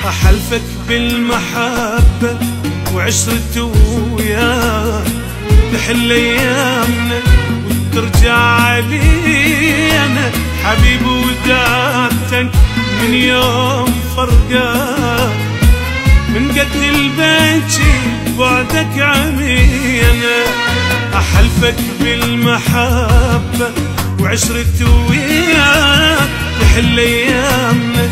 أحلفك بالمحبة وعشرة وياك تحل أيامنا وترجع علينا حبيب ودادتك من يوم فرقاك من قد البكي بعدك عمينا. أحلفك بالمحبة وعشرة وياك تحل أيامنا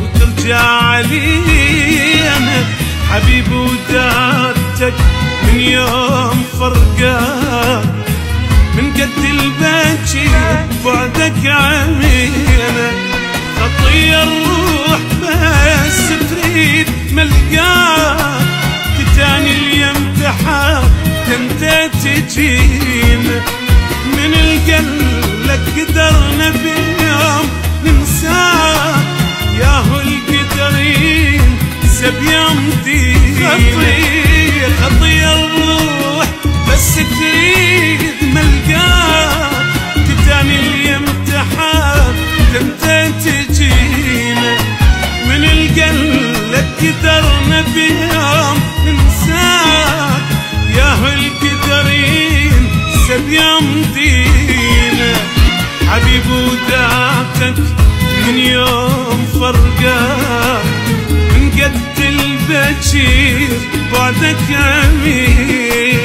وترجع علينا حبيب ودادتك من يوم فرقاك من قد البكي بعدك عمينا. خطية الروح بس تريد ملقاك تاني اليوم تحاب انت تجينا من القلب لك قدرنا بيوم ننساك ياهو القدرين سبيام دينا. خطية الروح بس تريد ملقاك تاني اليوم تحاب انت تجينا من القلب لك قدرنا بيوم ننساك ياهو القدرين سبيام دينا. حبيب ودادتك من يوم فرقاك من قد البكي بعدك عمينا.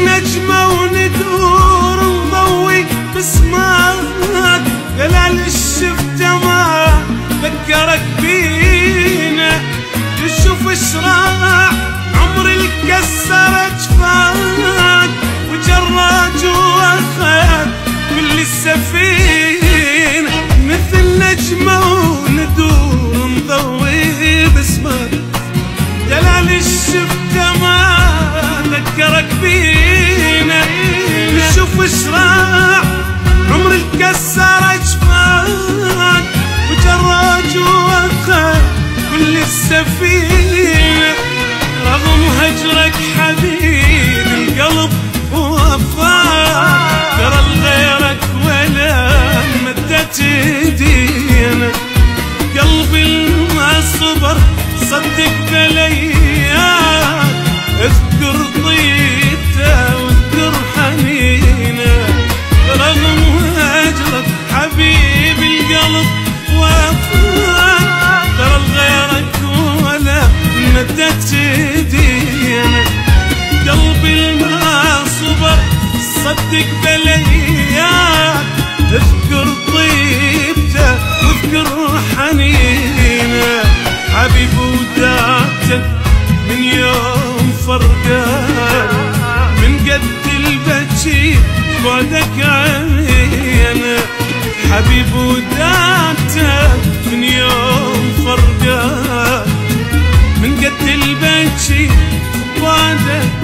نجمة وندور نضوي باسمك دلال الشفتة ما فكرك بينا تشوف اشراع عمر الكسر اجفاك وجراج واخد كل السفينة. مثل نجمة وندور نضوي باسمك دلال الشفتة ما فكرك بينا نشوف اشراع عمر الكسر اجفاك وجراج واخد كل السفينة. رغم هجرك حبيب القلب ووفاك ترى لغيرك ولا مدت ايدينا. قلبي ما صبر صدق بلياك اذكر طيبته واذكر حنينه. رغم هجرك حبيب القلب وفاك ترى لغيرك ولا مدت ايدينا. قلبي ما صبر صدق بلياك اذكر طيبته واذكر حنينه. حبيب ودادتك من يوم فرقاك من قد البكي بعدك عمينا. حبيب ودادتك من يوم فرقاك من قد البكي بعدك